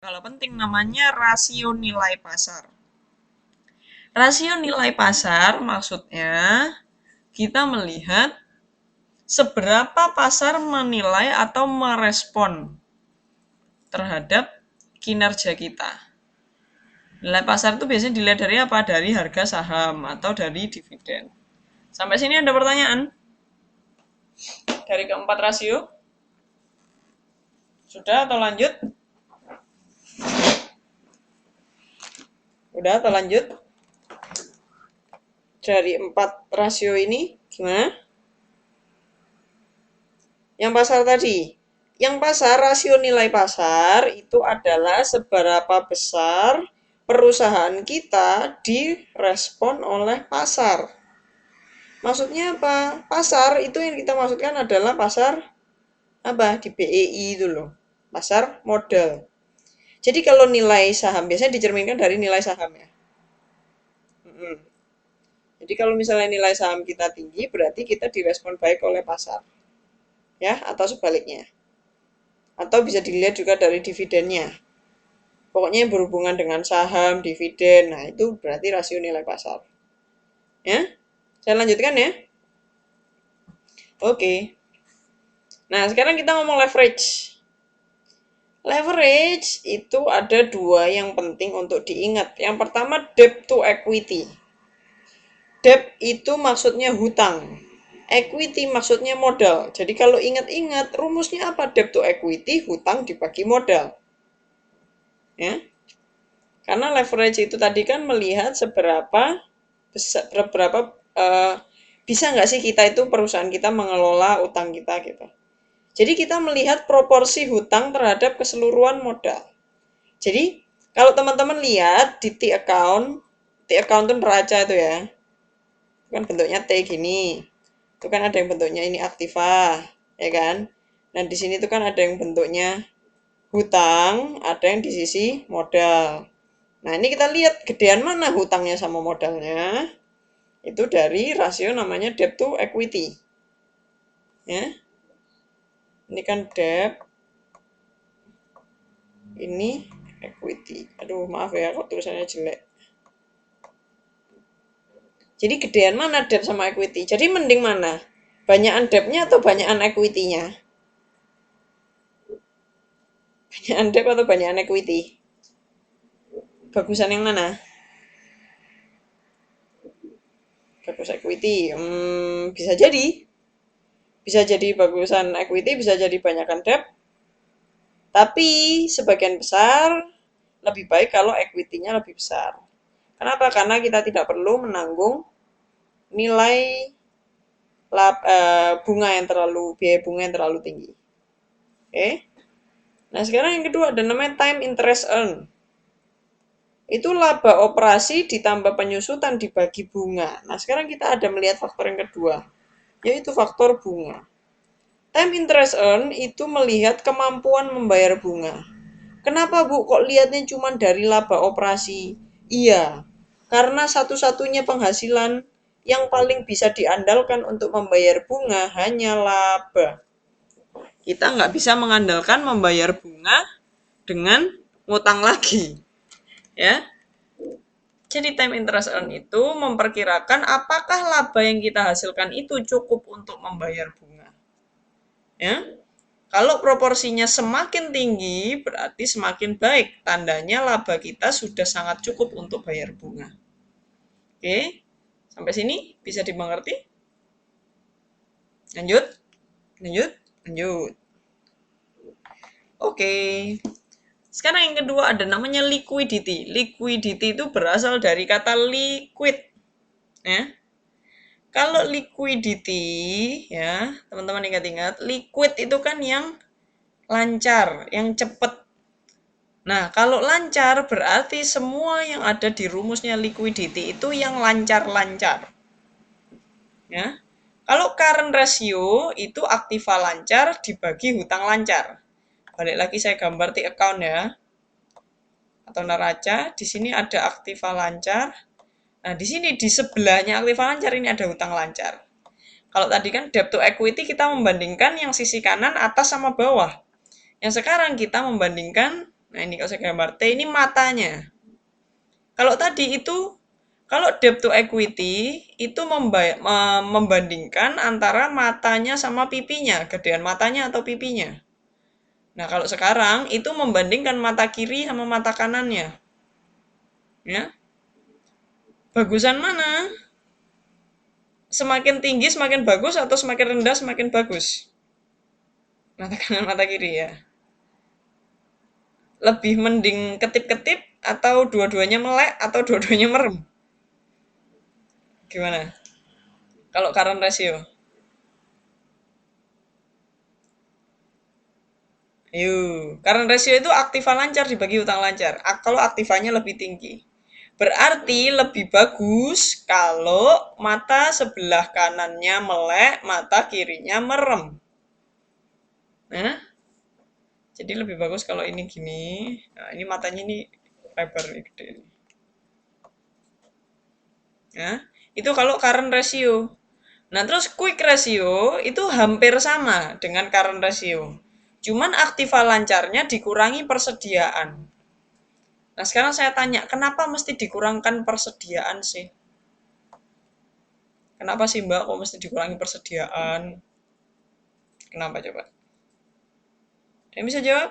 Kalau penting namanya rasio nilai pasar. Rasio nilai pasar maksudnya kita melihat seberapa pasar menilai atau merespon terhadap kinerja kita. Nilai pasar itu biasanya dilihat dari apa? Dari harga saham atau dari dividen. Sampai sini ada pertanyaan? Dari keempat rasio? Sudah atau lanjut? Udah atau lanjut? Dari 4 rasio ini gimana? Yang pasar tadi. Yang pasar, rasio nilai pasar itu adalah seberapa besar perusahaan kita direspon oleh pasar. Maksudnya apa? Pasar itu yang kita maksudkan adalah pasar apa? Di BEI itu loh. Pasar modal. Jadi kalau nilai saham biasanya dicerminkan dari nilai saham ya. Jadi kalau misalnya nilai saham kita tinggi, berarti kita direspon baik oleh pasar. Ya, atau sebaliknya. Atau bisa dilihat juga dari dividennya. Pokoknya yang berhubungan dengan saham, dividen, nah itu berarti rasio nilai pasar. Ya, saya lanjutkan ya. Oke. Nah, sekarang kita ngomong leverage. Leverage itu ada dua yang penting untuk diingat. Yang pertama debt to equity. Debt itu maksudnya hutang. Equity maksudnya modal. Jadi kalau ingat-ingat rumusnya apa? Debt to equity, hutang dibagi modal. Ya. Karena leverage itu tadi kan melihat seberapa bisa nggak sih kita itu perusahaan kita mengelola utang kita gitu. Jadi kita melihat proporsi hutang terhadap keseluruhan modal. Jadi kalau teman-teman lihat di T account itu neraca itu ya, itu kan bentuknya T gini. Itu kan ada yang bentuknya ini aktiva, ya kan? Dan di sini tuh kan ada yang bentuknya hutang, ada yang di sisi modal. Nah, ini kita lihat gedean mana hutangnya sama modalnya. Itu dari rasio namanya debt to equity. Ya. Ini kan debt, ini equity. Aduh, maaf ya kalau tulisannya jelek. Jadi gedean mana debt sama equity? Jadi mending mana? Banyakan debt-nya atau banyakan equity-nya? Banyakan debt atau banyakan equity? Bagusan yang mana? Bagus equity. Bisa jadi. Bisa jadi bagusan equity, bisa jadi banyakan debt. Tapi sebagian besar lebih baik kalau equity-nya lebih besar. Kenapa? Karena kita tidak perlu menanggung nilai biaya bunga yang terlalu tinggi. Oke. Nah, sekarang yang kedua ada namanya time interest earn. Itu laba operasi ditambah penyusutan dibagi bunga. Nah, sekarang kita ada melihat faktor yang kedua, yaitu faktor bunga. Time interest earn itu melihat kemampuan membayar bunga. Kenapa Bu kok lihatnya cuma dari laba operasi? Iya, karena satu-satunya penghasilan yang paling bisa diandalkan untuk membayar bunga hanya laba. Kita nggak bisa mengandalkan membayar bunga dengan ngutang lagi. Ya, jadi time interest earn itu memperkirakan apakah laba yang kita hasilkan itu cukup untuk membayar bunga. Ya, kalau proporsinya semakin tinggi, berarti semakin baik. Tandanya laba kita sudah sangat cukup untuk bayar bunga. Oke, sampai sini bisa dimengerti? Lanjut, lanjut, lanjut. Oke, sekarang yang kedua ada namanya liquidity. Liquidity itu berasal dari kata liquid. Ya. Kalau liquidity, ya teman-teman ingat-ingat, liquid itu kan yang lancar, yang cepat. Nah, kalau lancar berarti semua yang ada di rumusnya liquidity itu yang lancar-lancar. Ya. Kalau current ratio itu aktiva lancar dibagi hutang lancar. Balik lagi saya gambar T account ya. Atau neraca, di sini ada aktiva lancar. Nah, di sini di sebelahnya aktiva lancar ini ada hutang lancar. Kalau tadi kan debt to equity kita membandingkan yang sisi kanan atas sama bawah. Yang sekarang kita membandingkan Nah, ini kalau saya gambar T ini matanya. Kalau tadi itu, kalau debt to equity itu membandingkan antara matanya sama pipinya, gedean matanya atau pipinya. Nah, kalau sekarang itu membandingkan mata kiri sama mata kanannya. Ya. Bagusan mana? Semakin tinggi semakin bagus atau semakin rendah semakin bagus? Mata kanan mata kiri ya. Lebih mending ketip-ketip atau dua-duanya melek atau dua-duanya merem? Gimana? Kalau current ratio. Current ratio itu aktiva lancar dibagi utang lancar. Kalau aktivanya lebih tinggi. Berarti lebih bagus kalau mata sebelah kanannya melek, mata kirinya merem. Nah, jadi lebih bagus kalau ini gini. Nah, ini matanya ini lebar nih, gede. Nah, itu kalau current ratio. Nah, terus quick ratio itu hampir sama dengan current ratio. Cuman aktiva lancarnya dikurangi persediaan. Nah, sekarang saya tanya, kenapa mesti dikurangkan persediaan sih? Kenapa sih Mbak kok mesti dikurangi persediaan? Kenapa coba? Yang bisa jawab?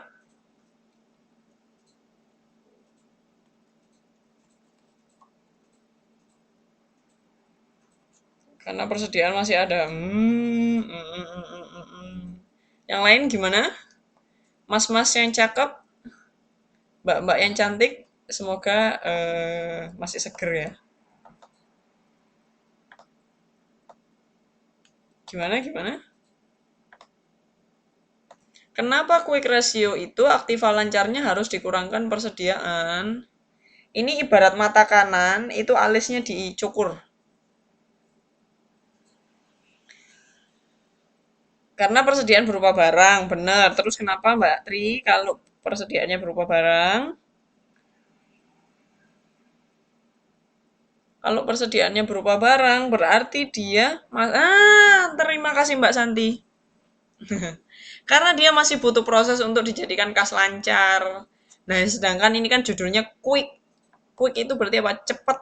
Karena persediaan masih ada. Yang lain gimana? Mas-mas yang cakep, mbak-mbak yang cantik, semoga masih seger ya. Gimana? Kenapa quick ratio itu aktiva lancarnya harus dikurangkan persediaan? Ini ibarat mata kanan, itu alisnya dicukur. Karena persediaan berupa barang, benar. Terus kenapa Mbak Tri kalau persediaannya berupa barang? Kalau persediaannya berupa barang, berarti dia terima kasih Mbak Santi. Karena dia masih butuh proses untuk dijadikan kas lancar. Nah, sedangkan ini kan judulnya quick. Quick itu berarti apa? Cepat.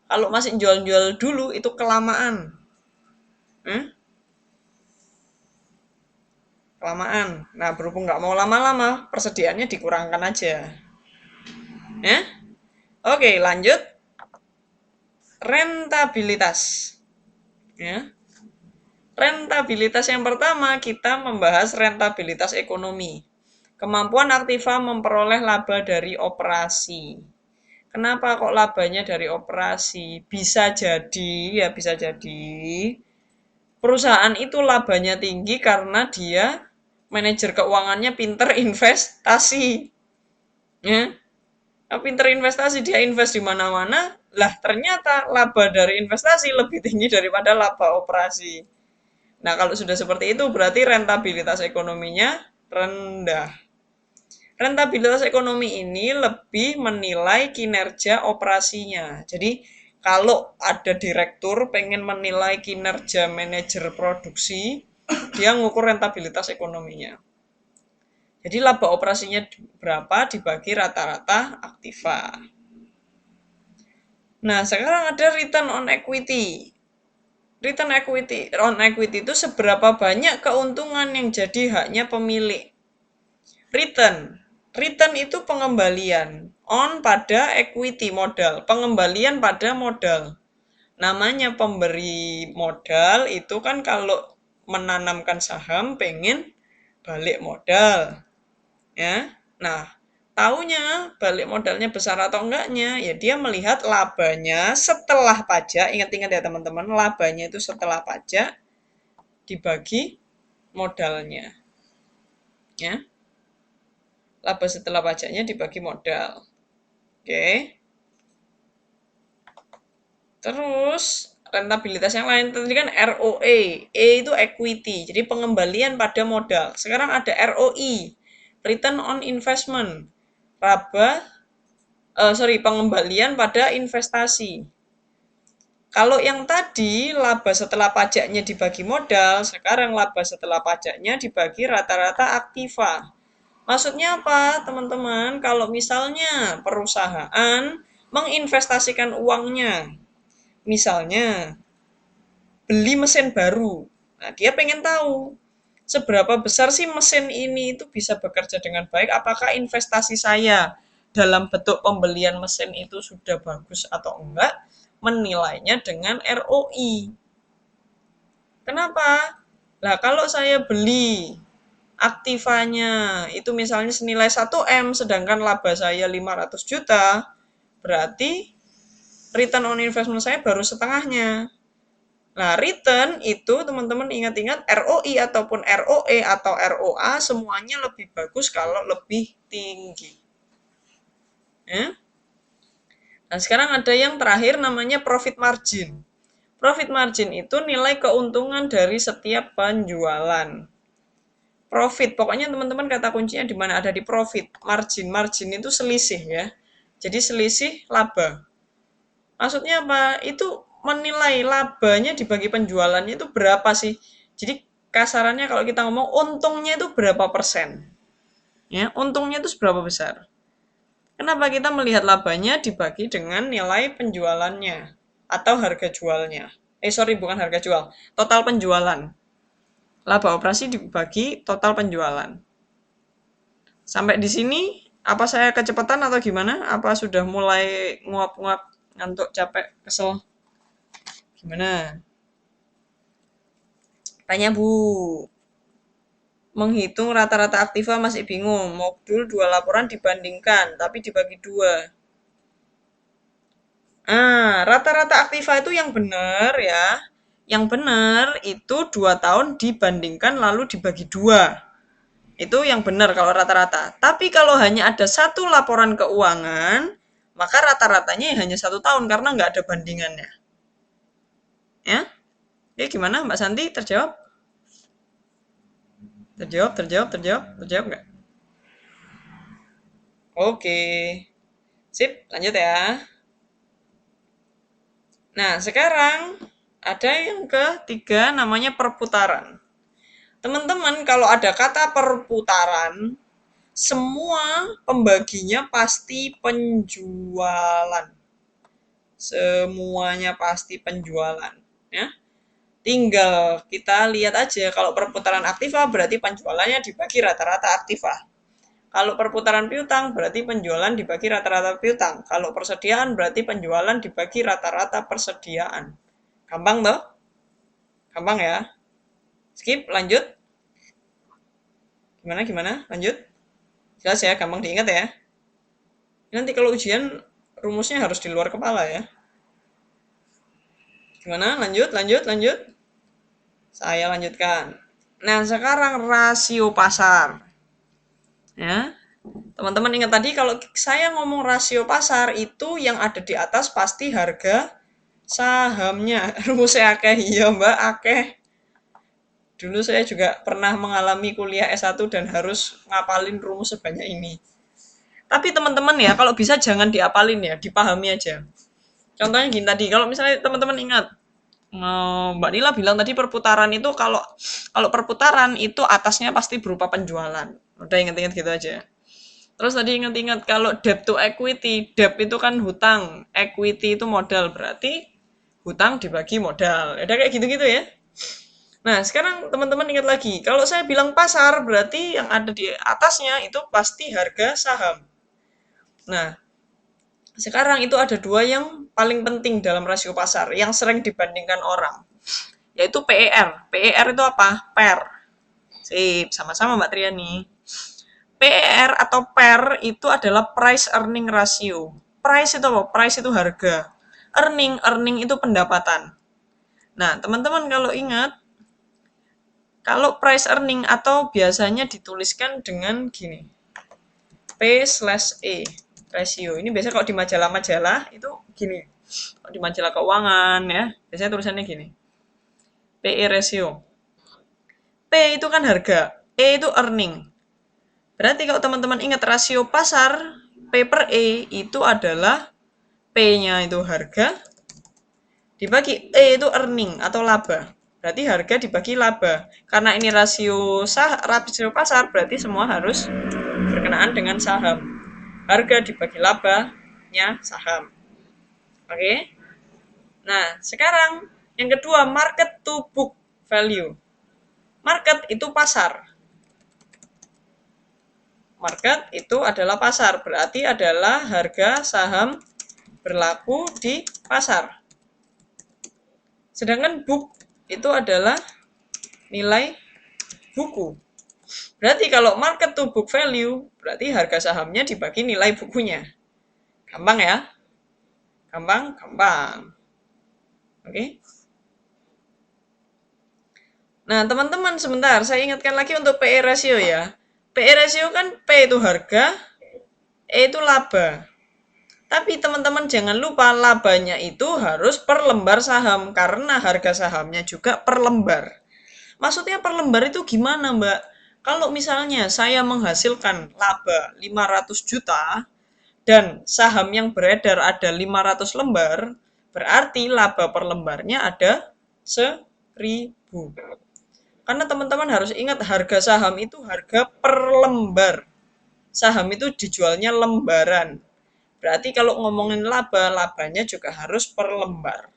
Kalau masih jual-jual dulu itu kelamaan. Hmm? Kelamaan. Nah, berhubung nggak mau lama-lama, persediaannya dikurangkan aja. Ya? Oke, lanjut. Rentabilitas. Ya. Rentabilitas yang pertama, kita membahas rentabilitas ekonomi. Kemampuan aktiva memperoleh laba dari operasi. Kenapa kok labanya dari operasi? Bisa jadi perusahaan itu labanya tinggi karena dia manajer keuangannya pinter investasi. Ya, pinter investasi, dia invest di mana-mana, lah ternyata laba dari investasi lebih tinggi daripada laba operasi. Nah, kalau sudah seperti itu berarti rentabilitas ekonominya rendah. Rentabilitas ekonomi ini lebih menilai kinerja operasinya. Jadi, kalau ada direktur pengen menilai kinerja manajer produksi, dia ngukur rentabilitas ekonominya. Jadi laba operasinya berapa dibagi rata-rata aktiva. Nah, sekarang ada return on equity. Return on equity itu seberapa banyak keuntungan yang jadi haknya pemilik. Return itu pengembalian. On pada equity modal. Pengembalian pada modal. Namanya pemberi modal itu kan kalau menanamkan saham pengen balik modal. Ya. Nah, taunya balik modalnya besar atau enggaknya, ya dia melihat labanya setelah pajak. Ingat-ingat ya teman-teman, labanya itu setelah pajak dibagi modalnya. Ya. Laba setelah pajaknya dibagi modal. Oke. Terus rentabilitas yang lain tadi kan ROE. Itu equity, jadi pengembalian pada modal. Sekarang ada ROI, return on investment. Pengembalian pada investasi. Kalau yang tadi laba setelah pajaknya dibagi modal, sekarang laba setelah pajaknya dibagi rata-rata aktiva. Maksudnya apa, teman-teman? Kalau misalnya perusahaan menginvestasikan uangnya, misalnya beli mesin baru. Nah, dia pengen tahu seberapa besar sih mesin ini itu bisa bekerja dengan baik, apakah investasi saya dalam bentuk pembelian mesin itu sudah bagus atau enggak, menilainya dengan ROI. Kenapa? Nah, kalau saya beli aktivanya itu misalnya senilai 1M sedangkan laba saya 500 juta, berarti return on investment saya baru setengahnya. Nah, return itu teman-teman ingat-ingat ROI ataupun ROE atau ROA semuanya lebih bagus kalau lebih tinggi. Ya. Nah, sekarang ada yang terakhir namanya profit margin. Profit margin itu nilai keuntungan dari setiap penjualan. Profit, pokoknya teman-teman kata kuncinya di mana ada di profit. Margin, margin itu selisih ya. Jadi selisih laba. Maksudnya apa? Itu menilai labanya dibagi penjualannya itu berapa sih? Jadi kasarannya kalau kita ngomong untungnya itu berapa persen? Ya, untungnya itu seberapa besar? Kenapa kita melihat labanya dibagi dengan nilai penjualannya atau harga jualnya? Sorry, bukan harga jual, total penjualan. Laba operasi dibagi total penjualan. Sampai di sini, apa saya kecepatan atau gimana? Apa sudah mulai nguap-nguap, ngantuk, capek, kesel? Gimana? Tanya Bu. Menghitung rata-rata aktiva masih bingung. Modul 2 laporan dibandingkan, tapi dibagi 2. Rata-rata aktiva itu yang benar ya. Yang benar itu 2 tahun dibandingkan lalu dibagi 2. Itu yang benar kalau rata-rata. Tapi kalau hanya ada satu laporan keuangan, maka rata-ratanya hanya 1 tahun karena nggak ada bandingannya. Ya? Oke, gimana Mbak Santi? Terjawab? Terjawab nggak? Oke. Sip, lanjut ya. Nah, sekarang ada yang ketiga namanya perputaran. Teman-teman, kalau ada kata perputaran, semua pembaginya pasti penjualan. Semuanya pasti penjualan. Ya. Tinggal kita lihat aja, kalau perputaran aktiva berarti penjualannya dibagi rata-rata aktiva. Kalau perputaran piutang berarti penjualan dibagi rata-rata piutang. Kalau persediaan berarti penjualan dibagi rata-rata persediaan. Gampang toh? Gampang ya? Skip, lanjut. Gimana? Lanjut. Jelas ya, gampang diingat ya. Nanti kalau ujian rumusnya harus di luar kepala ya. Gimana? Lanjut. Saya lanjutkan. Nah, sekarang rasio pasar. Ya. Teman-teman ingat tadi kalau saya ngomong rasio pasar itu yang ada di atas pasti harga sahamnya. Rumusnya akeh, iya Mbak, akeh. Dulu saya juga pernah mengalami kuliah S1 dan harus ngapalin rumus sebanyak ini. Tapi teman-teman ya, kalau bisa jangan diapalin ya, dipahami aja. Contohnya gini tadi, kalau misalnya teman-teman ingat, Mbak Nila bilang tadi perputaran itu kalau perputaran itu atasnya pasti berupa penjualan. Udah ingat-ingat gitu aja. Terus tadi ingat-ingat kalau debt to equity, debt itu kan hutang, equity itu modal, berarti hutang dibagi modal. Udah kayak gitu-gitu ya. Nah, sekarang teman-teman ingat lagi, kalau saya bilang pasar berarti yang ada di atasnya itu pasti harga saham. Nah, sekarang itu ada 2 yang paling penting dalam rasio pasar yang sering dibandingkan orang, yaitu PER. PER itu apa? Per. Sip, sama-sama Mbak Triani. PER atau PER itu adalah price earning ratio. Price itu apa? Price itu harga. Earning itu pendapatan. Nah, teman-teman kalau ingat, kalau price earning atau biasanya dituliskan dengan gini. P/E ratio. Ini biasanya kalau di majalah-majalah itu gini. Kalau di majalah keuangan ya, biasanya tulisannya gini. PE ratio. P itu kan harga, E itu earning. Berarti kalau teman-teman ingat rasio pasar, P/E itu adalah P-nya itu harga, dibagi E itu earning atau laba. Berarti harga dibagi laba. Karena ini rasio pasar, berarti semua harus berkenaan dengan saham. Harga dibagi labanya saham. Oke. Nah, sekarang yang kedua, market to book value. Market itu pasar. Market itu adalah pasar, berarti adalah harga saham berlaku di pasar. Sedangkan book itu adalah nilai buku. Berarti kalau market to book value, berarti harga sahamnya dibagi nilai bukunya. Gampang ya? Gampang. Oke. Nah, teman-teman sebentar, saya ingatkan lagi untuk PE ratio ya. PE ratio kan P itu harga, E itu laba. Tapi teman-teman jangan lupa labanya itu harus per lembar saham karena harga sahamnya juga per lembar. Maksudnya per lembar itu gimana, Mbak? Kalau misalnya saya menghasilkan laba 500 juta dan saham yang beredar ada 500 lembar, berarti laba per lembarnya ada 1000. Karena teman-teman harus ingat harga saham itu harga per lembar. Saham itu dijualnya lembaran. Berarti kalau ngomongin laba, labanya juga harus per lembar.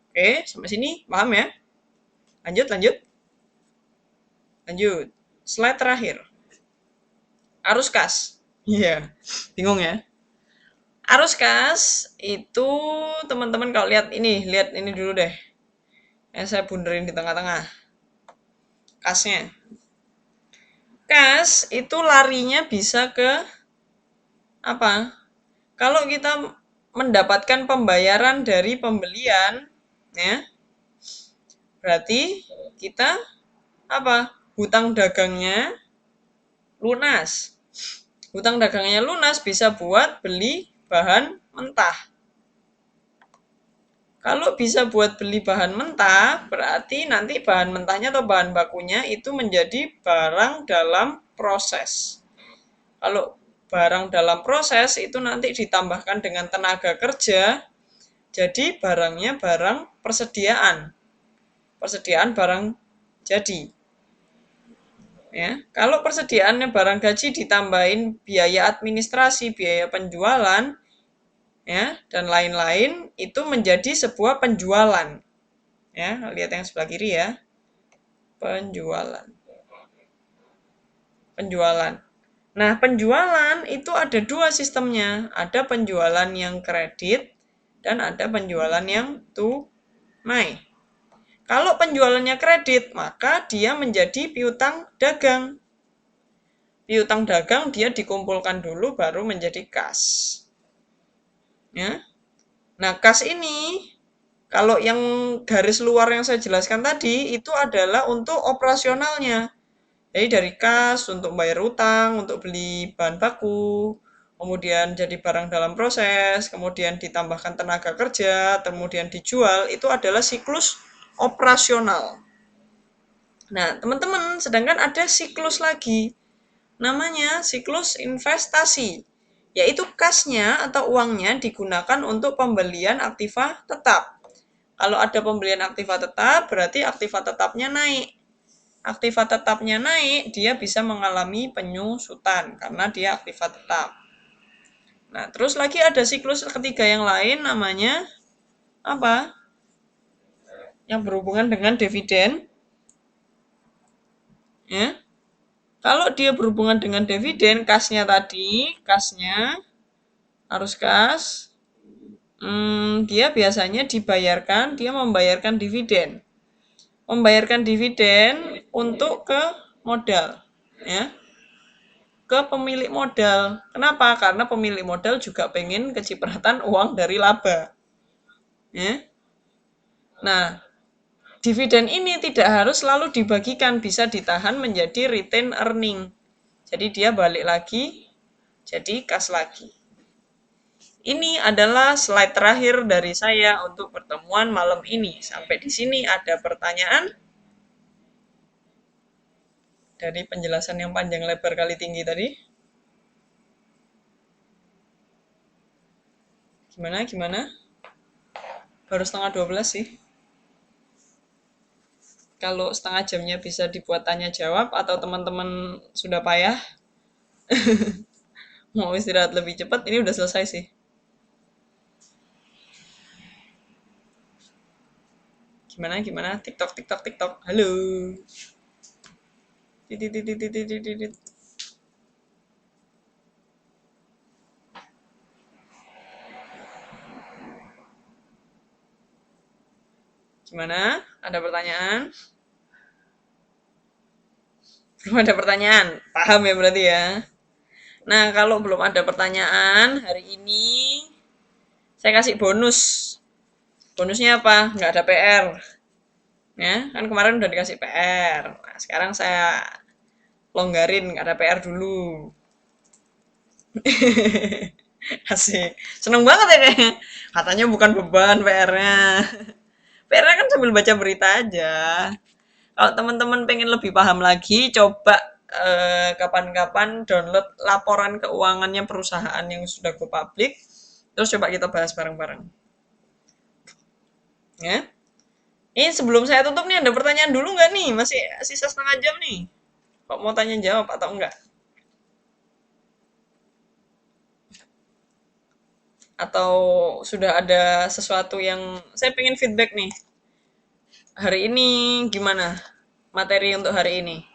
Oke, sampai sini paham ya? Lanjut. Slide terakhir. Arus kas. Iya, bingung ya. Arus kas itu teman-teman kalau lihat ini dulu deh. Saya bunderin di tengah-tengah. Kasnya. Kas itu larinya bisa ke apa? Kalau kita mendapatkan pembayaran dari pembelian, ya, berarti kita apa? Hutang dagangnya lunas. Hutang dagangnya lunas bisa buat beli bahan mentah. Kalau bisa buat beli bahan mentah, berarti nanti bahan mentahnya atau bahan bakunya itu menjadi barang dalam proses. Kalau barang dalam proses itu nanti ditambahkan dengan tenaga kerja, jadi barangnya barang persediaan. Persediaan barang jadi. Ya, kalau persediaannya barang gaji ditambahin biaya administrasi, biaya penjualan, ya, dan lain-lain itu menjadi sebuah penjualan. Ya, lihat yang sebelah kiri ya. Penjualan. Nah, penjualan itu ada dua sistemnya. Ada penjualan yang kredit dan ada penjualan yang tunai. Kalau penjualannya kredit, maka dia menjadi piutang dagang. Piutang dagang dia dikumpulkan dulu baru menjadi kas. Ya. Nah, kas ini kalau yang garis luar yang saya jelaskan tadi itu adalah untuk operasionalnya. Jadi dari kas untuk bayar utang, untuk beli bahan baku, kemudian jadi barang dalam proses, kemudian ditambahkan tenaga kerja, kemudian dijual, itu adalah siklus operasional. Nah, teman-teman, sedangkan ada siklus lagi, namanya siklus investasi, yaitu kasnya atau uangnya digunakan untuk pembelian aktiva tetap. Kalau ada pembelian aktiva tetap, berarti aktiva tetapnya naik. Aktiva tetapnya naik, dia bisa mengalami penyusutan karena dia aktiva tetap. Nah, terus lagi ada siklus ketiga yang lain namanya apa? Yang berhubungan dengan dividen. Ya. Kalau dia berhubungan dengan dividen, kasnya harus kas. Dia biasanya dia membayarkan dividen. Membayarkan dividen untuk ke modal, ya. Ke pemilik modal. Kenapa? Karena pemilik modal juga pengen kecipratan uang dari laba. Ya. Nah, dividen ini tidak harus selalu dibagikan, bisa ditahan menjadi retain earning. Jadi dia balik lagi, jadi kas lagi. Ini adalah slide terakhir dari saya untuk pertemuan malam ini. Sampai di sini ada pertanyaan? Dari penjelasan yang panjang lebar kali tinggi tadi. Gimana? Baru setengah 12 sih. Kalau setengah jamnya bisa dibuat tanya jawab atau teman-teman sudah payah, Mau istirahat lebih cepat, ini udah selesai sih. Gimana gimana? TikTok TikTok TikTok. Halo. Titit titit titit titit. Gimana? Ada pertanyaan? Belum ada pertanyaan. Paham ya berarti ya. Nah, kalau belum ada pertanyaan hari ini saya kasih bonus. Bonusnya apa? Nggak ada PR. Ya, kan kemarin udah dikasih PR. Nah, sekarang saya longgarin, nggak ada PR dulu. Asik. Seneng banget ya kayaknya. Katanya bukan beban PR-nya. PR-nya kan sambil baca berita aja. Kalau teman-teman pengen lebih paham lagi, coba kapan-kapan download laporan keuangannya perusahaan yang sudah go public. Terus coba kita bahas bareng-bareng. Ya. Ini sebelum saya tutup nih ada pertanyaan dulu nggak nih? Masih sisa setengah jam nih. Kok mau tanya jawab atau enggak? Atau sudah ada sesuatu yang saya pengen feedback nih. Hari ini gimana? Materi untuk hari ini.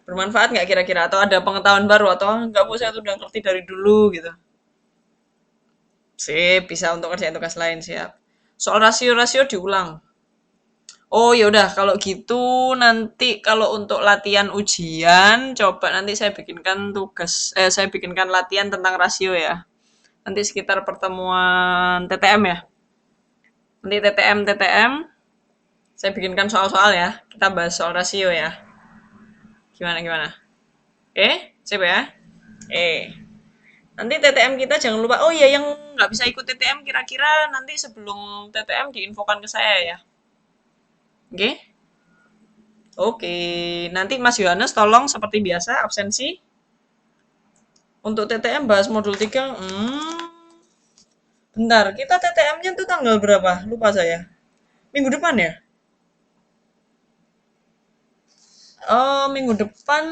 Bermanfaat nggak kira-kira? Atau ada pengetahuan baru? Atau nggak bu, saya tuh udah ngerti dari dulu gitu. Sip, bisa untuk kerjaan tugas lain, siap. Soal rasio-rasio diulang. Oh ya udah, kalau gitu nanti kalau untuk latihan ujian, coba nanti saya bikinkan saya bikinkan latihan tentang rasio ya. Nanti sekitar pertemuan TTM ya. Nanti TTM, saya bikinkan soal-soal ya. Kita bahas soal rasio ya. Gimana gimana? Sip ya. Nanti TTM kita jangan lupa. Oh iya, yang nggak bisa ikut TTM kira-kira nanti sebelum TTM diinfokan ke saya ya. Oke? Oke. Nanti Mas Yohanes tolong seperti biasa absensi. Untuk TTM bahas modul 3. Bentar, kita TTM-nya tuh tanggal berapa? Lupa saya. Minggu depan ya? Oh, minggu depan.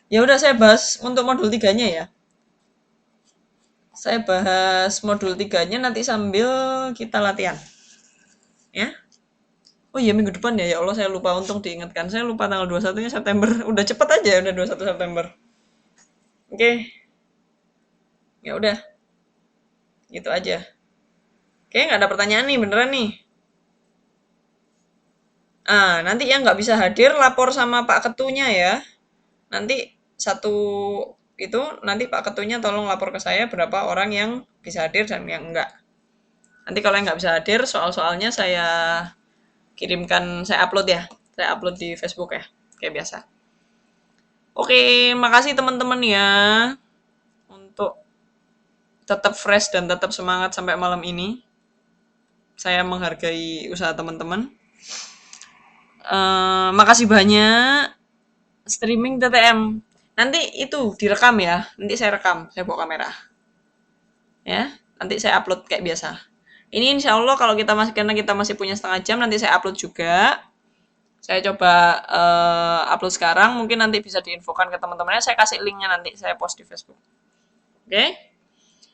Ya udah saya bahas untuk modul 3-nya ya. Saya bahas modul 3-nya nanti sambil kita latihan. Ya. Oh iya minggu depan ya. Ya Allah saya lupa, untung diingatkan. Saya lupa tanggal 21-nya September. Udah cepet aja udah 21 September. Oke, ya udah. Gitu aja. Oke, nggak ada pertanyaan nih, beneran nih. Nanti yang nggak bisa hadir lapor sama Pak Ketunya ya. Nanti satu itu nanti Pak Ketunya tolong lapor ke saya berapa orang yang bisa hadir dan yang enggak. Nanti kalau yang nggak bisa hadir, soal-soalnya saya kirimkan, saya upload ya. Saya upload di Facebook ya, kayak biasa. Oke, makasih teman-teman ya untuk tetap fresh dan tetap semangat sampai malam ini. Saya menghargai usaha teman-teman. Makasih banyak. Streaming TTM. Nanti itu direkam ya. Nanti saya rekam, saya bawa kamera. Ya, nanti saya upload kayak biasa. Ini insya Allah kalau kita masih, karena kita masih punya setengah jam, nanti saya upload juga. Saya coba upload sekarang, mungkin nanti bisa diinfokan ke teman-temannya. Saya kasih linknya nanti, saya post di Facebook. Oke?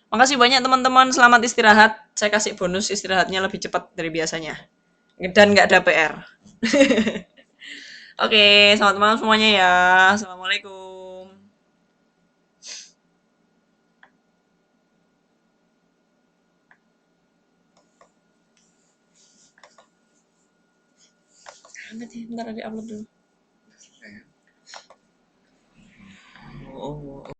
Makasih banyak teman-teman, selamat istirahat. Saya kasih bonus istirahatnya lebih cepat dari biasanya. Dan nggak ada PR. Oke, selamat malam semuanya ya. Assalamualaikum. Bentar, di upload dulu. Oh.